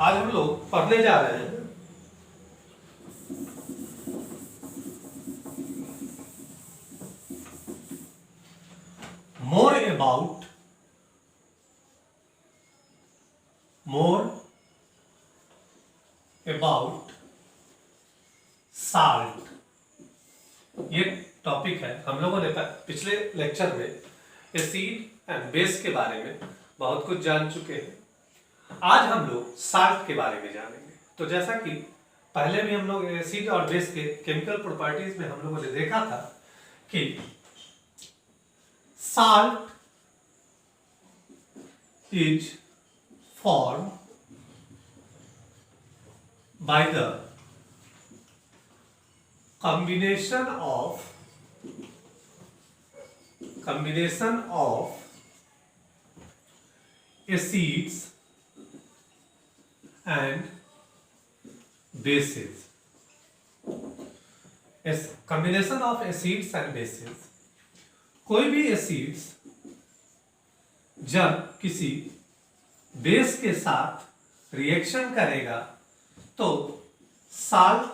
आज हम लोग पढ़ने जा रहे हैं more about salt। ये टॉपिक है। हम लोगों ने पिछले लेक्चर में एसिड एंड बेस के बारे में बहुत कुछ जान चुके हैं। आज हम लोग साल्ट के बारे में जानेंगे। तो जैसा कि पहले भी हम लोग एसिड और बेस के केमिकल प्रॉपर्टीज में हम लोगों ने देखा था कि salt is formed by the combination of acids and bases। combination of acids and bases, कोई भी एसिड्स जब किसी बेस के साथ रिएक्शन करेगा तो साल्ट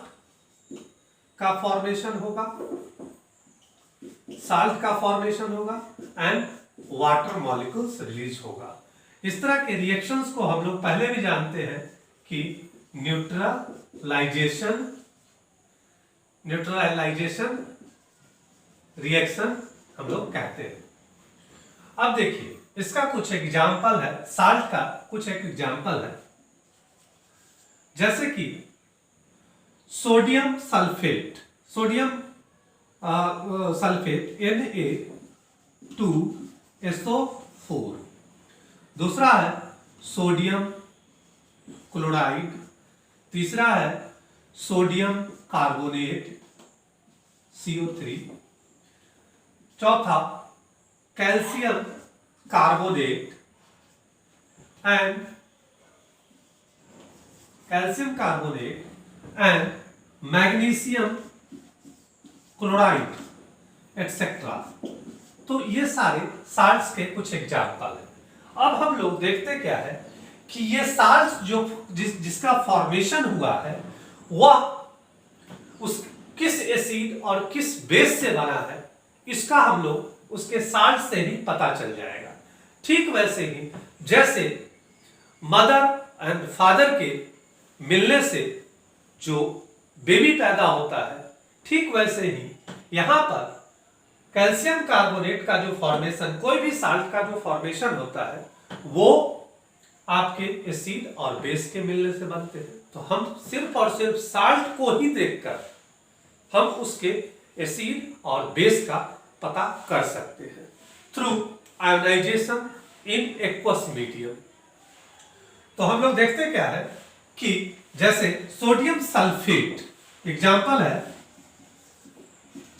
का फॉर्मेशन होगा एंड वाटर मॉलिक्यूल्स रिलीज होगा। इस तरह के रिएक्शंस को हम लोग पहले भी जानते हैं कि न्यूट्रलाइजेशन रिएक्शन हम लोग कहते हैं। अब देखिए इसका कुछ एग्जाम्पल है, साल्ट का कुछ एक एग्जाम्पल है। जैसे कि सोडियम सल्फेट Na2SO4। दूसरा है सोडियम क्लोराइड। तीसरा है सोडियम कार्बोनेट CO3। चौथा calcium carbonate and magnesium chloride etcetera. तो ये सारे साल्ट्स के कुछ एग्जाम्पल हैं। अब हम लोग देखते क्या है कि ये साल्ट्स जो जिसका फॉर्मेशन हुआ है वह उस किस एसिड और किस बेस से बना है, इसका हम लोग उसके साल्ट से ही पता चल जाएगा। ठीक वैसे ही जैसे मदर एंड फादर के मिलने से जो बेबी पैदा होता है, ठीक वैसे ही यहां पर कैल्शियम कार्बोनेट का जो फॉर्मेशन, कोई भी साल्ट का जो फॉर्मेशन होता है वो आपके एसिड और बेस के मिलने से बनते हैं। तो हम सिर्फ और सिर्फ साल्ट को ही देखकर हम उसके एसिड और बेस का पता कर सकते हैं through ionisation in aqueous medium. तो हम लोग देखते क्या है कि जैसे सोडियम सल्फेट एग्जांपल है,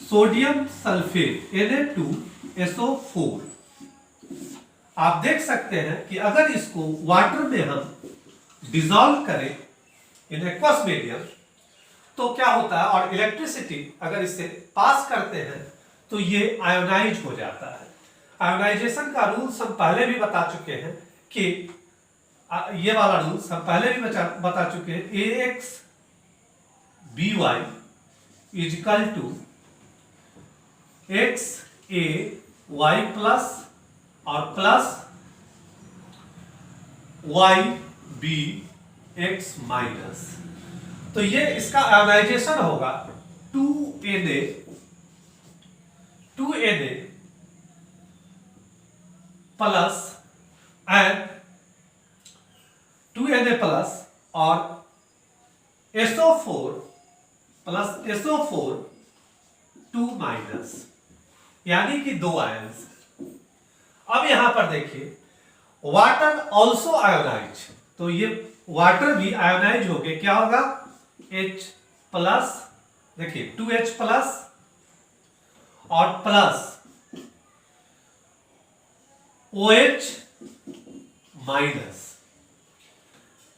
सोडियम सल्फेट Na2SO4। आप देख सकते हैं कि अगर इसको वाटर में हम डिसॉल्व करें इन एक्वस मीडियम तो क्या होता है, और इलेक्ट्रिसिटी अगर इससे पास करते हैं तो ये आयोनाइज हो जाता है। आयोनाइजेशन का रूल्स हम पहले भी बता चुके हैं कि ये वाला रूल्स हम पहले भी बता चुके हैं। AXBY is equal to XAY plus और प्लस YBX माइनस। तो ये इसका आयोनाइजेशन होगा 2Na plus and 2Na plus और SO4 प्लस SO4 2 माइनस, यानी कि 2 आयंस। अब यहां पर देखिए वाटर ऑल्सो आयोनाइज, तो ये वाटर भी आयोनाइज हो गए। क्या होगा, H प्लस, देखिए 2H प्लस और plus OH minus,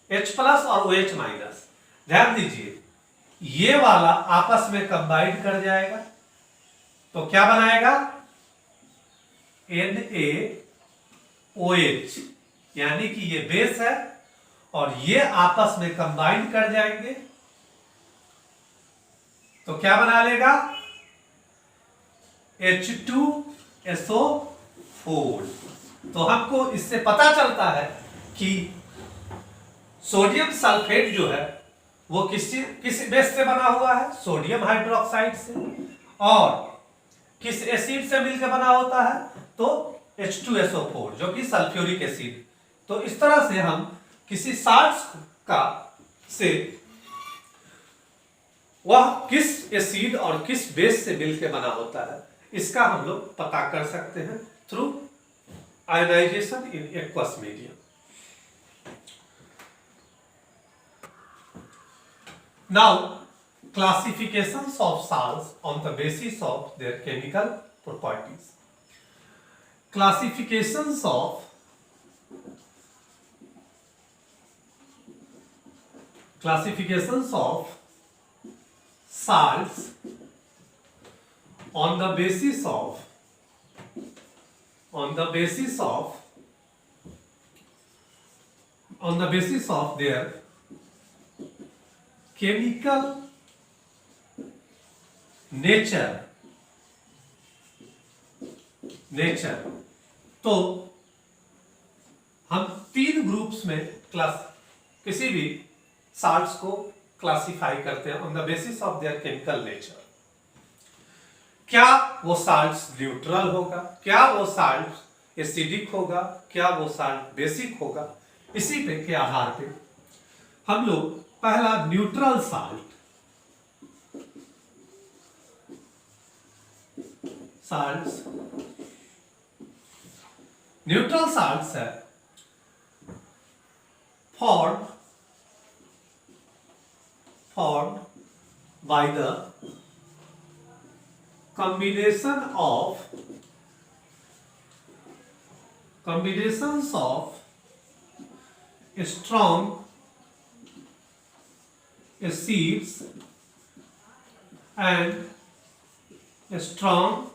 H plus और OH माइनस। ध्यान दीजिए ये वाला आपस में कंबाइंड कर जाएगा तो क्या बनाएगा, NaOH, यानी कि ये बेस है और ये आपस में कंबाइन कर जाएंगे तो क्या बना लेगा, H2SO4। तो हमको इससे पता चलता है कि सोडियम सल्फेट जो है वो किस बेस से बना हुआ है, सोडियम हाइड्रोक्साइड से, और किस एसिड से मिलकर बना होता है, तो H2SO4 जो कि सल्फ्यूरिक एसिड। तो इस तरह से हम किसी साल्ट्स का से वह किस एसिड और किस बेस से मिलकर बना होता है इसका हम लोग पता कर सकते हैं through ionisation in aqueous medium. Now, classifications of salts on the basis of their chemical properties. Classifications of salts on the basis of their chemical nature। तो हम तीन ग्रुप्स में किसी भी साल्ट्स को क्लासिफाई करते हैं on the basis of their chemical nature. क्या वो साल्ट्स न्यूट्रल होगा, क्या वो साल्ट एसिडिक होगा, क्या वो साल्ट बेसिक होगा, इसी पे के आधार पे हम लोग पहला न्यूट्रल साल्ट्स है formed by the combinations of strong acids and strong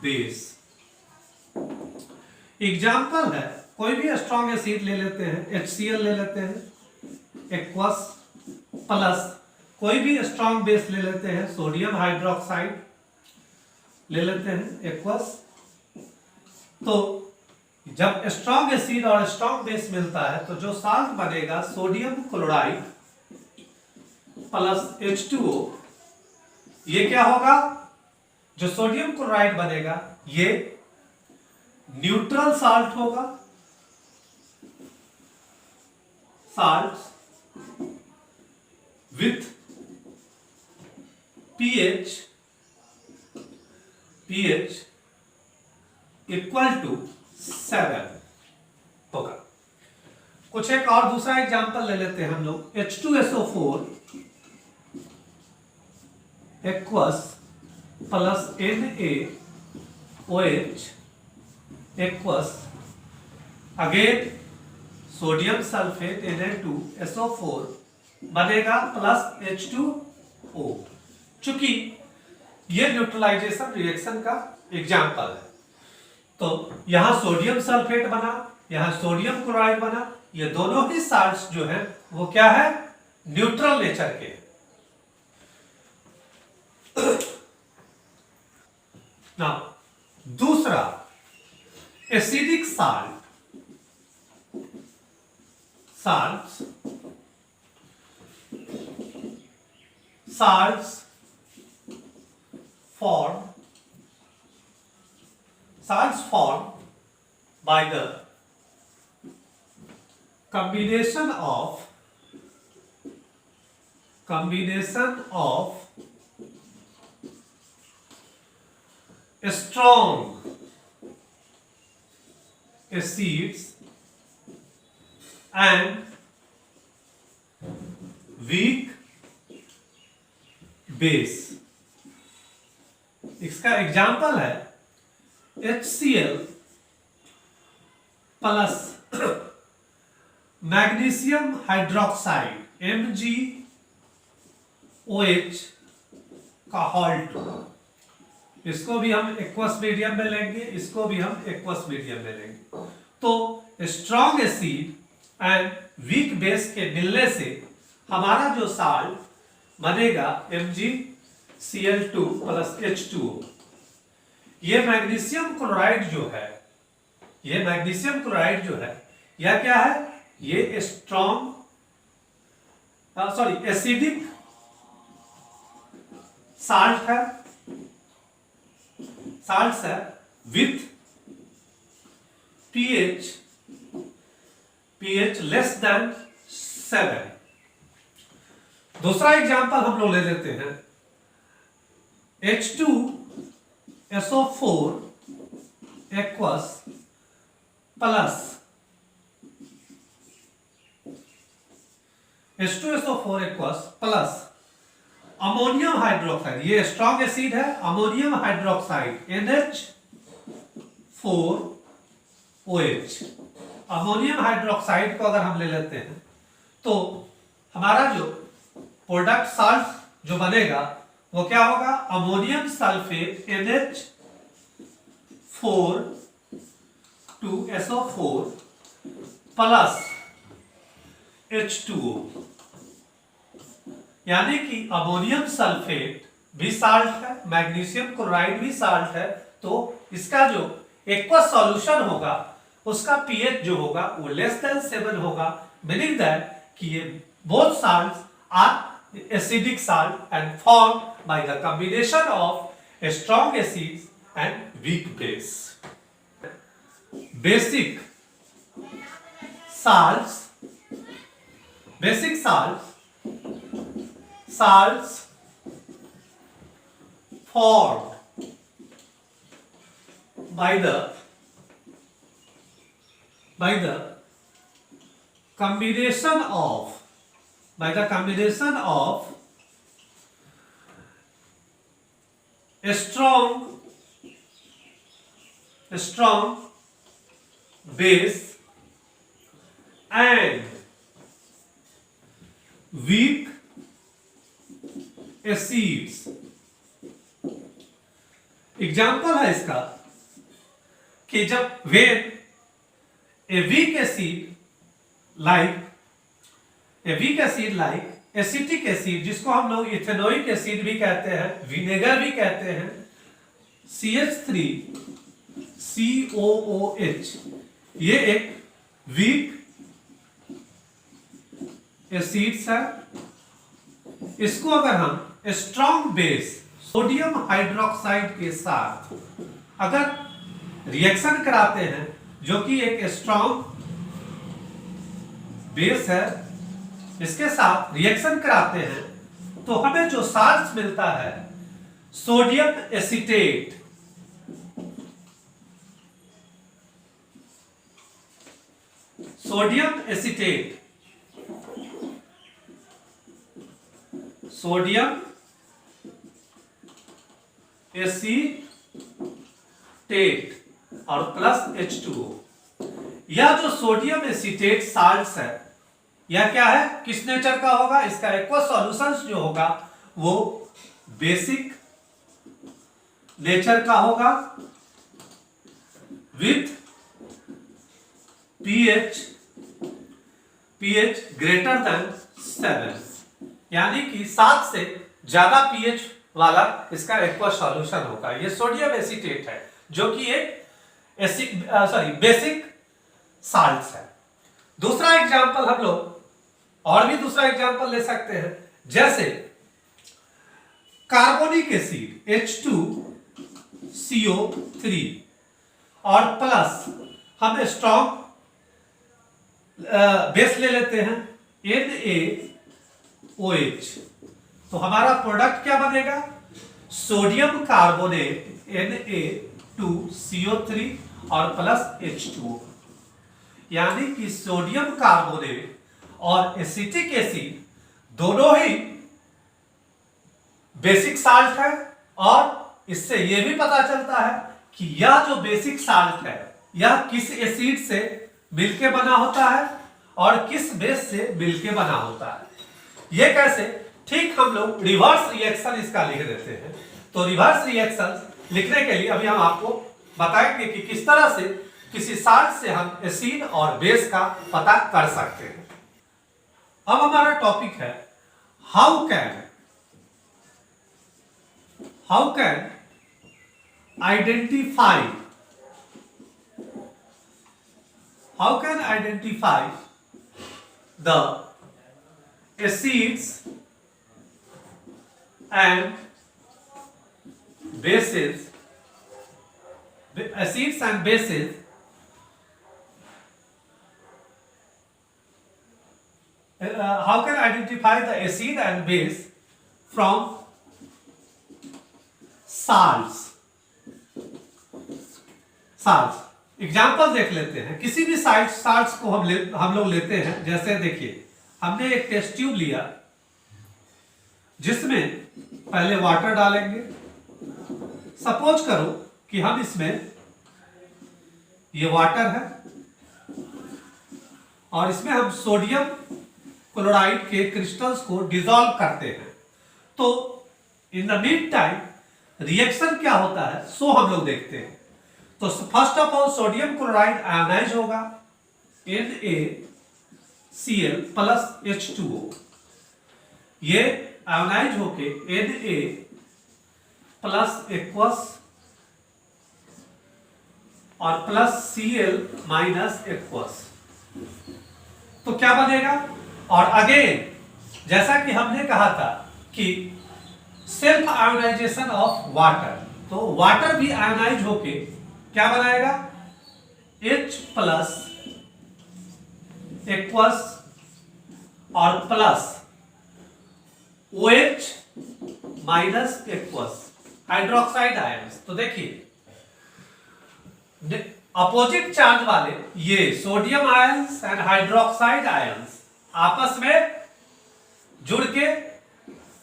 base। Example है, कोई भी स्ट्रॉन्ग एसिड ले लेते हैं, HCl ले लेते हैं, एक्वस, प्लस कोई भी स्ट्रॉन्ग बेस ले लेते हैं, सोडियम हाइड्रोक्साइड ले लेते हैं, एक्वस। तो जब स्ट्रॉन्ग एसिड और स्ट्रॉन्ग बेस मिलता है तो जो साल्ट बनेगा सोडियम क्लोराइड प्लस H2O, ये क्या होगा, जो सोडियम क्लोराइड बनेगा ये न्यूट्रल साल्ट होगा। Salt with pH equal to 7 होगा। कुछ एक और दूसरा एग्जांपल ले लेते हैं हम लोग, H2SO4 aqueous plus NaOH aqueous, again sodium sulphate Na2SO4 बनेगा प्लस H2O। चूंकि ये न्यूट्रलाइजेशन रिएक्शन का एग्जांपल है, तो यहां सोडियम सल्फेट बना, यहां सोडियम क्लोराइड बना, ये दोनों ही साल्ट्स जो हैं वो क्या है, न्यूट्रल नेचर के। ना दूसरा acidic salts formed by the combination of strong acids and weak base। इसका एग्जाम्पल है HCl plus magnesium hydroxide MgOH का हॉल्ट। इसको भी हम एक्वस मीडियम में लेंगे, इसको भी हम एक्वस मीडियम में लेंगे। तो strong acid and weak base के मिलने से हमारा जो साल्ट बनेगा MgCl2 प्लस H2O। ये मैग्नीशियम क्लोराइड जो है, ये मैग्नीशियम क्लोराइड जो है, यह क्या है? ये स्ट्रॉन्ग एसिडिक साल्ट है, साल्ट है विथ pH लेस देन 7। दूसरा एग्जांपल हम लोग ले लेते हैं H2SO4 aqueous plus H2SO4 aqueous plus ammonium hydroxide, ये स्ट्रॉन्ग एसिड है, ammonium hydroxide NH4OH। Ammonium hydroxide को अगर हम ले लेते हैं तो हमारा जो प्रोडक्ट साल्ट जो बनेगा वो क्या होगा? Ammonium sulphate NH4 plus H2O। यानी कि अमोनियम सल्फेट भी साल्ट है, मैग्नीशियम क्लोराइड भी साल्ट है, तो इसका जो एक्वस सॉल्यूशन होगा उसका pH जो होगा वो लेस देन 7 होगा, मीनिंग दैट कि ये both salts are acidic salt and formed by the combination of strong acids and weak base. Basic salts formed by the combination of a strong base and weak acids। Example है इसका कि जब when a weak acid like acetic acid, जिसको हम लोग ethanoic acid भी कहते हैं, विनेगर भी कहते हैं, CH3COOH, ये एक वीक एसिड्स है। इसको अगर हम स्ट्रॉन्ग बेस सोडियम हाइड्रोक्साइड के साथ अगर रिएक्शन कराते हैं, जो कि एक स्ट्रॉन्ग बेस है, इसके साथ रिएक्शन कराते हैं तो हमें जो साल्ट मिलता है सोडियम एसीटेट। सोडियम एसीटेट और प्लस H2O। यह जो सोडियम एसीटेट साल्ट्स है, यह क्या है? किस नेचर का होगा? इसका एक्वस सॉल्यूशंस जो होगा वो बेसिक नेचर का होगा विथ pH ग्रेटर देन 7, यानी कि 7 से ज्यादा pH वाला इसका एक्वस सॉल्यूशन होगा। ये सोडियम एसीटेट है जो कि एक बेसिक साल्ट्स है। दूसरा एग्जांपल हम लोग और भी दूसरा एग्जांपल ले सकते हैं, जैसे कार्बोनिक एसिड H2CO3 और प्लस हम स्ट्रॉन्ग बेस ले लेते हैं NaOH, तो हमारा प्रोडक्ट क्या बनेगा? सोडियम कार्बोनेट Na2CO3 और प्लस H2O। यानी कि सोडियम कार्बोनेट और एसिटिक एसिड दोनों ही बेसिक साल्ट है, और इससे यह भी पता चलता है कि यह जो बेसिक साल्ट है यह किस एसिड से मिलके बना होता है और किस बेस से मिलके बना होता है। यह कैसे? ठीक हम लोग रिवर्स रिएक्शन इसका लिख देते हैं। तो रिवर्स रिएक्शन लिखने के लिए अभी हम आपको बताएंगे कि किस तरह से किसी साल्ट से हम एसिड और बेस का पता कर सकते हैं। अब हमारा टॉपिक है how can identify the acids and bases how can identify the acid and base from salts example देख लेते हैं। किसी भी साल्ट्स को हम लोग लेते हैं। जैसे देखिए, हमने एक टेस्ट ट्यूब लिया जिसमें पहले वाटर डालेंगे। सपोज करो कि हम इसमें ये वाटर है और इसमें हम सोडियम क्लोराइड के क्रिस्टल्स को डिसॉल्व करते हैं। तो in the meantime reaction क्या होता है सो हम लोग देखते हैं। तो first of all sodium chloride ionise होगा NaCl प्लस H2O। ये आयोनाइज होके Na प्लस एक्वस और प्लस Cl माइनस एक्वस। तो क्या बनेगा? और अगेन जैसा कि हमने कहा था कि सेल्फ आयोनाइजेशन ऑफ वाटर, तो वाटर भी आयोनाइज होके क्या बनाएगा? H प्लस एक्वस और plus OH minus aqueous hydroxide ions. तो देखिए अपोजिट चार्ज वाले ये sodium ions and hydroxide ions आपस में जुड़ के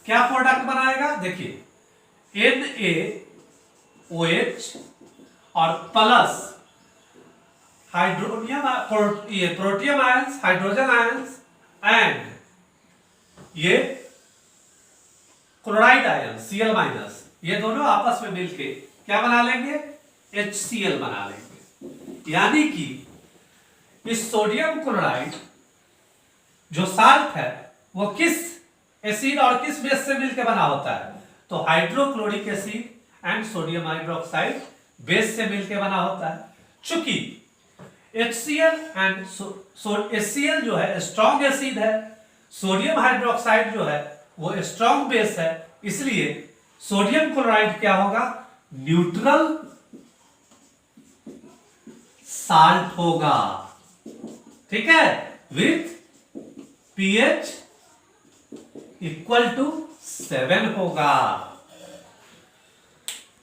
क्या प्रोडक्ट बनाएगा? देखिए NaOH और plus protium ions, hydrogen ions and ये क्लोराइड आयंस Cl माइनस, ये दोनों आपस में मिलके क्या बना लेंगे? HCl बना लेंगे। यानी कि इस सोडियम क्लोराइड जो साल्ट है वो किस एसिड और किस बेस से मिलकर बना होता है? तो hydrochloric acid and sodium hydroxide base से मिलकर बना होता है। चूंकि HCl एंड HCl जो है स्ट्रॉन्ग एसिड है, सोडियम हाइड्रोक्साइड जो है वो स्ट्रॉन्ग बेस है, इसलिए सोडियम क्लोराइड क्या होगा? न्यूट्रल साल्ट होगा। ठीक है, विथ pH इक्वल टू 7 होगा।